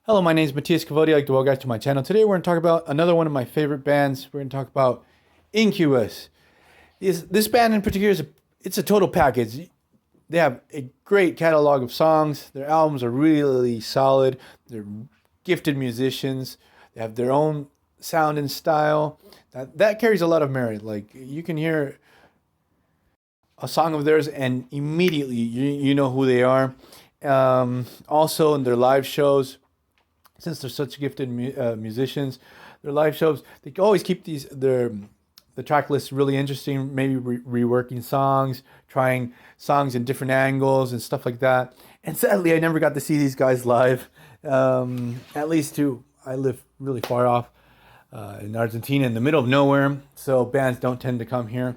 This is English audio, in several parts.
Hello, my name is Matthias Cavodi. I'd like to welcome you guys to my channel. Today we're going to talk about another one of my favorite bands. We're going to talk about Incubus. This band in particular it's a total package. They have a great catalog of songs. Their albums are really solid. They're gifted musicians. They have their own sound and style. That carries a lot of merit. Like, you can hear a song of theirs and immediately you know who they are. Also in their live shows, since they're such gifted musicians, their live shows, they always keep the track list really interesting. Maybe reworking songs, trying songs in different angles and stuff like that. And sadly, I never got to see these guys live. At least I live really far off in Argentina, in the middle of nowhere, so bands don't tend to come here.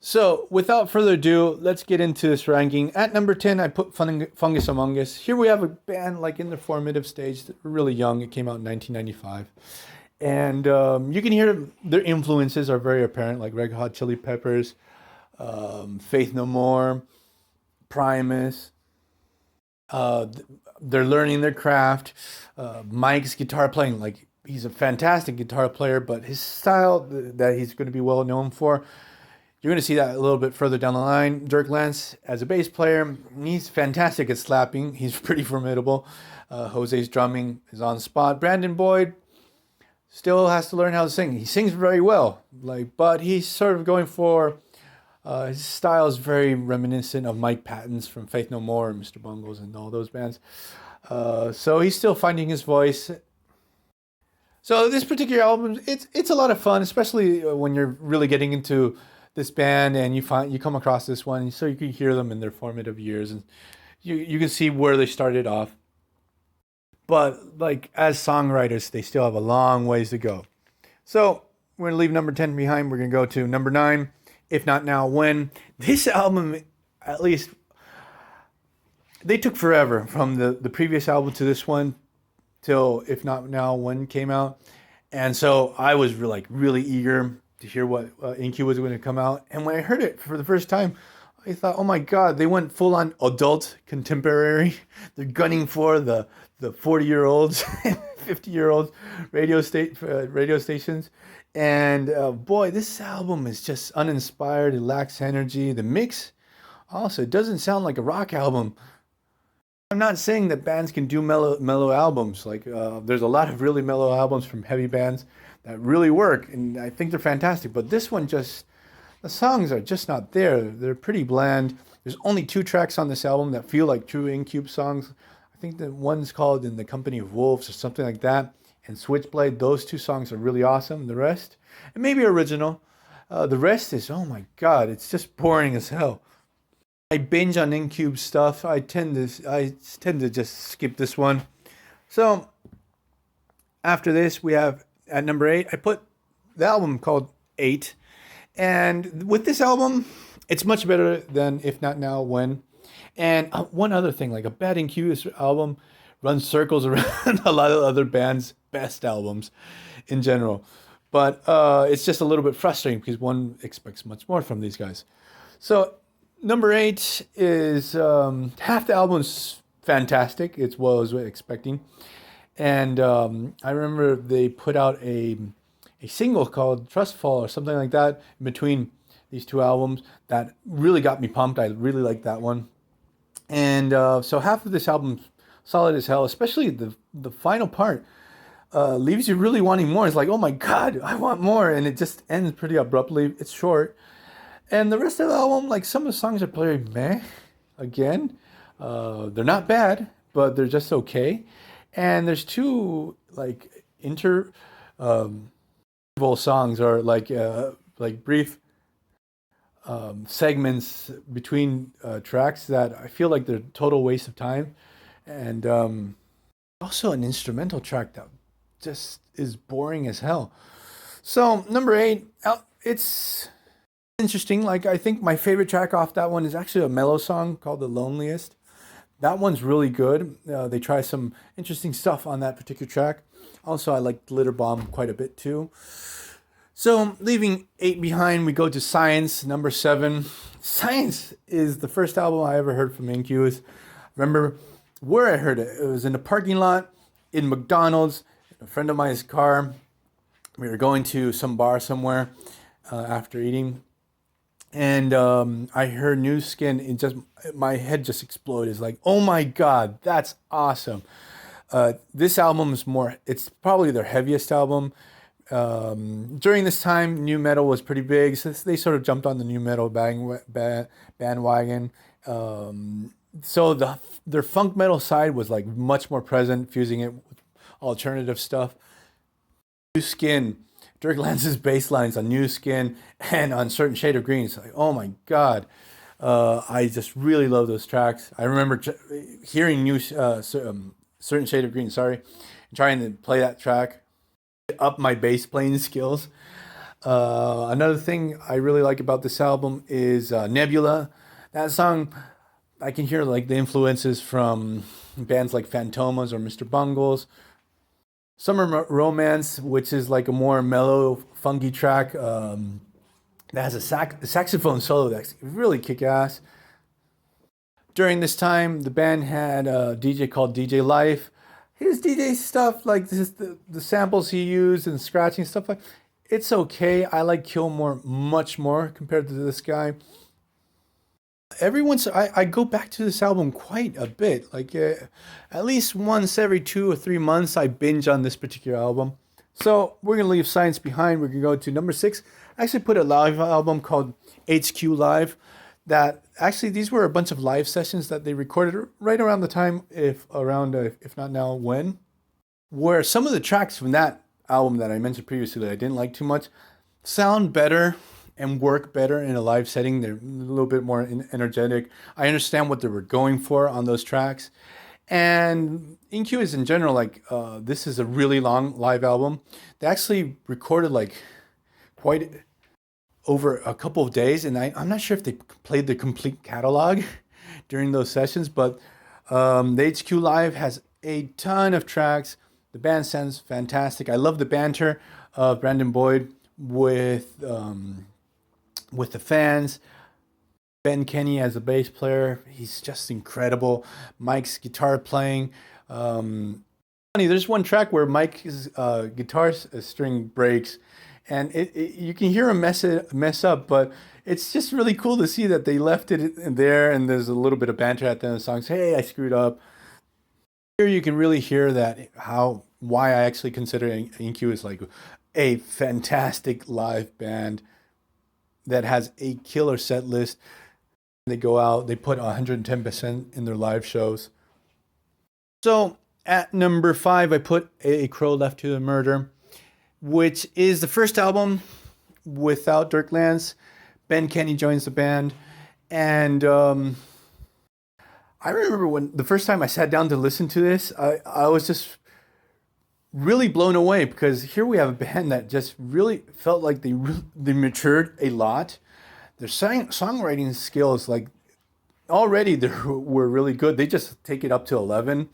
So, without further ado, let's get into this ranking. At number 10, I put Fungus Among Us. Here we have a band like in the formative stage. They're really young. It came out in 1995. And you can hear their influences are very apparent, like Red Hot Chili Peppers, Faith No More, Primus. They're learning their craft. Mike's guitar playing, like, he's a fantastic guitar player, but his style that he's going to be well known for, you're going to see that a little bit further down the line. Dirk Lance, as a bass player, he's fantastic at slapping. He's pretty formidable. Jose's drumming is on spot. Brandon Boyd still has to learn how to sing. He sings very well, but he's sort of going for his style is very reminiscent of Mike Patton's from Faith No More and Mr. Bungles and all those bands. So he's still finding his voice. So this particular album, it's a lot of fun, especially when you're really getting into this band and you come across this one, so you can hear them in their formative years and you can see where they started off. But like, as songwriters, they still have a long ways to go. So we're gonna leave number 10 behind. We're gonna go to number 9, If Not Now, When. This album, at least, they took forever from the previous album to this one till If Not Now, When came out. And so I was really eager to hear what Incubus was going to come out. And when I heard it for the first time, I thought, oh my God, they went full on adult contemporary. They're gunning for the 40-year-olds and 50-year-olds radio stations. And boy, this album is just uninspired. It lacks energy. The mix also, it doesn't sound like a rock album. I'm not saying that bands can do mellow albums. There's a lot of really mellow albums from heavy bands that really work, and I think they're fantastic. But this one, the songs are just not there. They're pretty bland. There's only 2 tracks on this album that feel like true Incube songs. I think that one's called In the Company of Wolves or something like that, and Switchblade. Those 2 songs are really awesome. The rest, and maybe original. The rest is, oh my God, it's just boring as hell. I binge on Incube stuff. I tend to just skip this one. So after this, we have at number 8, I put the album called 8. And with this album, it's much better than If Not Now, When. And one other thing, like, a bad Incubus album runs circles around a lot of other bands' best albums in general. But it's just a little bit frustrating because one expects much more from these guys. So number 8 is half the album's fantastic. It's what I was expecting. And I remember they put out a single called Trust Fall or something like that in between these 2 albums that really got me pumped. I really liked that one. And so half of this album, solid as hell, especially the final part, leaves you really wanting more. It's like, oh my God, I want more. And it just ends pretty abruptly. It's short. And the rest of the album, like, some of the songs are very meh. Again, they're not bad, but they're just okay. And there's 2 interval songs, or brief segments between tracks that I feel like they're total waste of time. And also an instrumental track that just is boring as hell. So number 8, it's interesting. I think my favorite track off that one is actually a mellow song called The Loneliest. That one's really good. They try some interesting stuff on that particular track. Also, I like Glitter Bomb quite a bit too. So leaving 8 behind, we go to Science, number 7. Science is the first album I ever heard from Incubus. Remember, where I heard it. It was in the parking lot in McDonald's. A friend of mine's car. We were going to some bar somewhere after eating, and I heard New Skin. And just my head just exploded. It's like, oh my god, that's awesome. This album is more. It's probably their heaviest album. During this time, new metal was pretty big, so they sort of jumped on the new metal bandwagon. So their funk metal side was like much more present, fusing it with alternative stuff. New Skin, Dirk Lance's bass lines on New Skin and on Certain Shade of Green. It's like, oh my god, I just really love those tracks. I remember hearing Certain Shade of Green. Sorry, trying to play that track, up my bass playing skills. Another thing I really like about this album is Nebula. That song, I can hear like the influences from bands like Fantomas or Mr. Bungles. Summer Romance, which is like a more mellow, funky track that has a saxophone solo that's really kick-ass. During this time, the band had a DJ called DJ Life. His DJ stuff, like this, the samples he used and scratching stuff, like it's okay. I like Kilmore much more compared to this guy. I go back to this album quite a bit. Like at least once every 2 or 3 months, I binge on this particular album. So we're gonna leave science behind. We're gonna go to number 6. I actually put a live album called HQ Live. That actually these were a bunch of live sessions that they recorded right around the time, if not now, when. Where some of the tracks from that album that I mentioned previously that I didn't like too much sound better and work better in a live setting. They're a little bit more energetic. I understand what they were going for on those tracks. And Incubus in general, like this is a really long live album. They actually recorded like quite over a couple of days, and I'm not sure if they played the complete catalog during those sessions, but the HQ Live has a ton of tracks. The band sounds fantastic. I love the banter of Brandon Boyd with the fans. Ben Kenny as a bass player, he's just incredible. Mike's guitar playing. Funny, there's one track where Mike's guitar string breaks, and you can hear him mess up, but it's just really cool to see that they left it there, and there's a little bit of banter at the end of the songs. Hey, I screwed up. Here you can really hear that why I actually consider Incubus like a fantastic live band that has a killer set list. They go out, they put 110% in their live shows. So at number 5, I put A Crow Left to the Murder, which is the first album without Dirk Lance. Ben Kenny joins the band, and I remember when the first time I sat down to listen to this, I was just really blown away, because here we have a band that just really felt like they matured a lot. Their songwriting skills, like already they were really good. They just take it up to 11.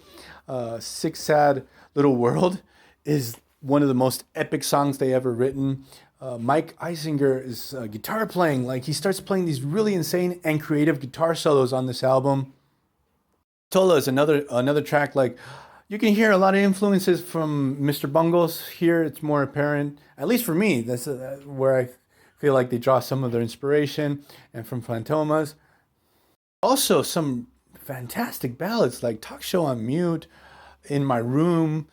Sick Sad Little World is one of the most epic songs they ever written. Mike Eisinger is guitar playing. Like he starts playing these really insane and creative guitar solos on this album. Tola is another track. Like you can hear a lot of influences from Mr. Bungles. Here it's more apparent, at least for me. That's where I feel like they draw some of their inspiration, and from Fantomas. Also some fantastic ballads like Talk Show on Mute, In My Room.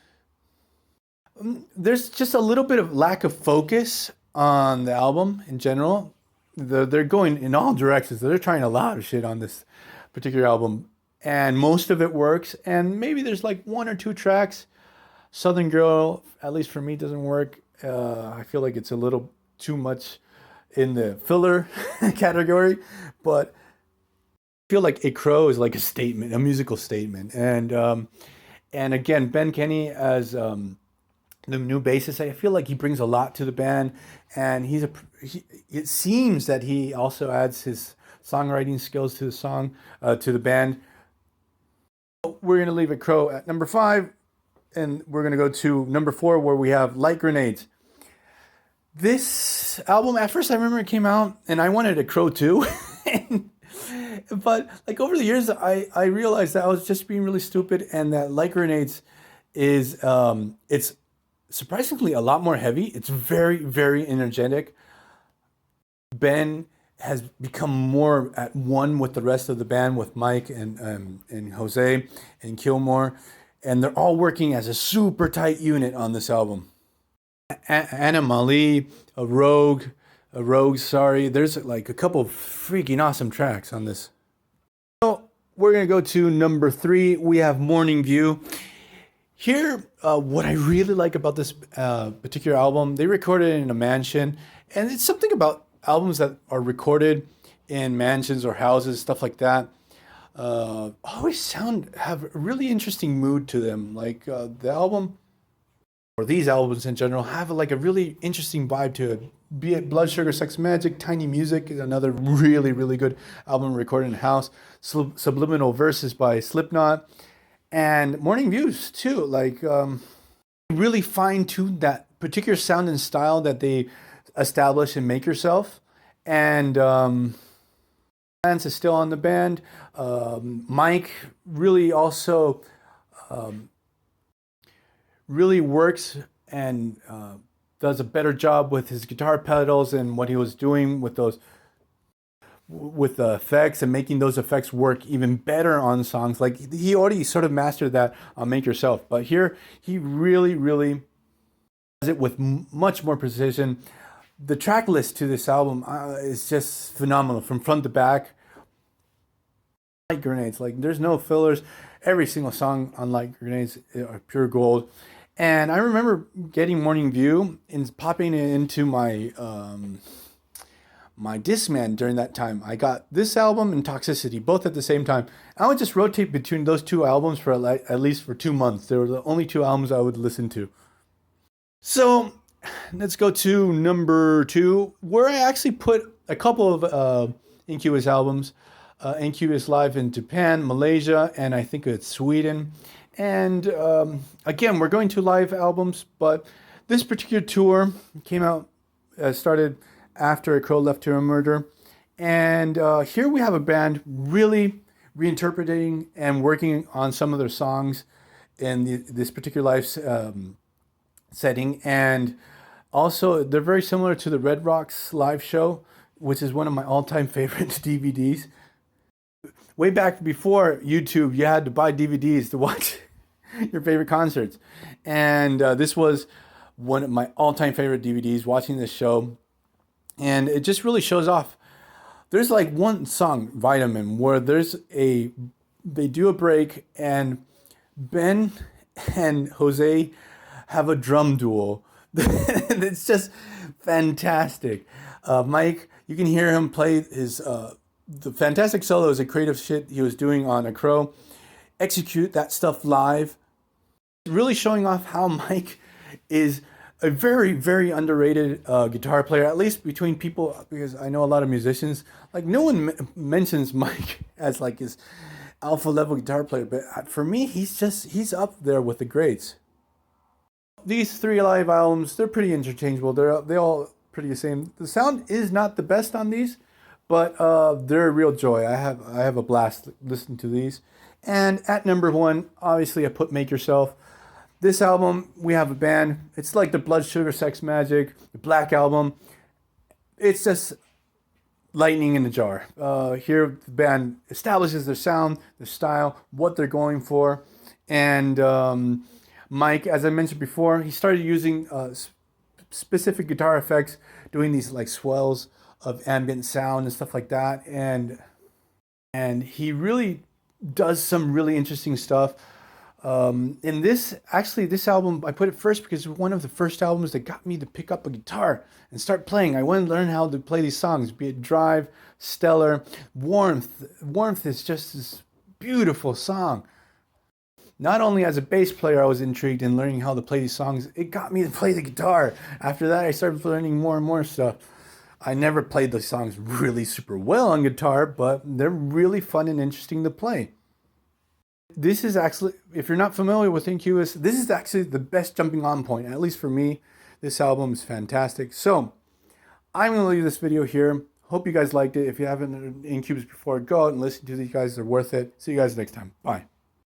There's just a little bit of lack of focus on the album in general. They're going in all directions. They're trying a lot of shit on this particular album, and most of it works. And maybe there's like 1 or 2 tracks. Southern Girl, at least for me, doesn't work. I feel like it's a little too much in the filler category, but I feel like A Crow is like a statement, a musical statement. And again, Ben Kenny as the new bassist, I feel like he brings a lot to the band, and it seems that he also adds his songwriting skills to the band. We're gonna leave A Crow at number 5, and we're gonna go to number 4, where we have Light Grenades. This album, at first I remember it came out, and I wanted A Crow too. But like over the years, I realized that I was just being really stupid, and that Like Grenades is it's surprisingly a lot more heavy. It's very, very energetic. Ben has become more at one with the rest of the band, with Mike and Jose and Kilmore, and they're all working as a super tight unit on this album. Anomaly, a rogue. Sorry, there's like a couple of freaking awesome tracks on this. So we're gonna go to number 3. We have Morning View. Here, what I really like about this particular album, they recorded it in a mansion, and it's something about albums that are recorded in mansions or houses, stuff like that. Always have a really interesting mood to them. Like the album, or these albums in general, have like a really interesting vibe to it. Be it Blood Sugar Sex Magic, Tiny Music is another really, really good album recorded in a house. Subliminal Verses by Slipknot, and Morning Views too. Like really fine tune that particular sound and style that they establish and Make Yourself. And Lance is still on the band. Mike really also really works and does a better job with his guitar pedals and what he was doing with those, with the effects, and making those effects work even better on songs. Like he already sort of mastered that on Make Yourself, but here he really, really does it with much more precision. The track list to this album is just phenomenal from front to back. Like Grenades, like there's no fillers. Every single song on Like Grenades are pure gold. And I remember getting Morning View and popping it into my my Discman during that time. I got this album and Toxicity both at the same time. I would just rotate between those two albums for at least for 2 months. They were the only two albums I would listen to. So let's go to number 2, where I actually put a couple of Incubus albums. Incubus live in Japan, Malaysia, and I think it's Sweden. And again, we're going to live albums, but this particular tour came out, started after A Crow Left to a Murder. And here we have a band really reinterpreting and working on some of their songs in this particular live setting. And also, they're very similar to the Red Rocks live show, which is one of my all-time favorite DVDs. Way back before YouTube, you had to buy DVDs to watch your favorite concerts. And this was one of my all-time favorite DVDs, watching this show. And it just really shows off. There's like one song, Vitamin, where they do a break, and Ben and Jose have a drum duel. It's just fantastic. Mike, you can hear him play his the fantastic solos and creative shit he was doing on A Crow, execute that stuff live. Really showing off how Mike is a very, very underrated guitar player, at least between people, because I know a lot of musicians, like no one mentions Mike as like his alpha level guitar player, but for me, he's up there with the greats. These 3 live albums, they're pretty interchangeable. They all pretty the same. The sound is not the best on these, but they're a real joy. I have a blast listening to these. And at number 1, obviously I put Make Yourself. This album, we have a band. It's like the Blood Sugar Sex Magic, the Black Album. It's just lightning in a jar. Here the band establishes their sound, their style, what they're going for. And Mike, as I mentioned before, he started using specific guitar effects, doing these like swells of ambient sound and stuff like that. And he really does some really interesting stuff. In this album, I put it first because it's one of the first albums that got me to pick up a guitar and start playing. I wanted to learn how to play these songs, be it Drive, Stellar, Warmth. Warmth is just this beautiful song. Not only as a bass player, I was intrigued in learning how to play these songs, it got me to play the guitar. After that, I started learning more and more stuff. I never played the songs really super well on guitar, but they're really fun and interesting to play. This is actually, if you're not familiar with Incubus, this is actually the best jumping on point, at least for me. This album is fantastic. So, I'm going to leave this video here. Hope you guys liked it. If you haven't Incubus before, go out and listen to these guys. They're worth it. See you guys next time. Bye.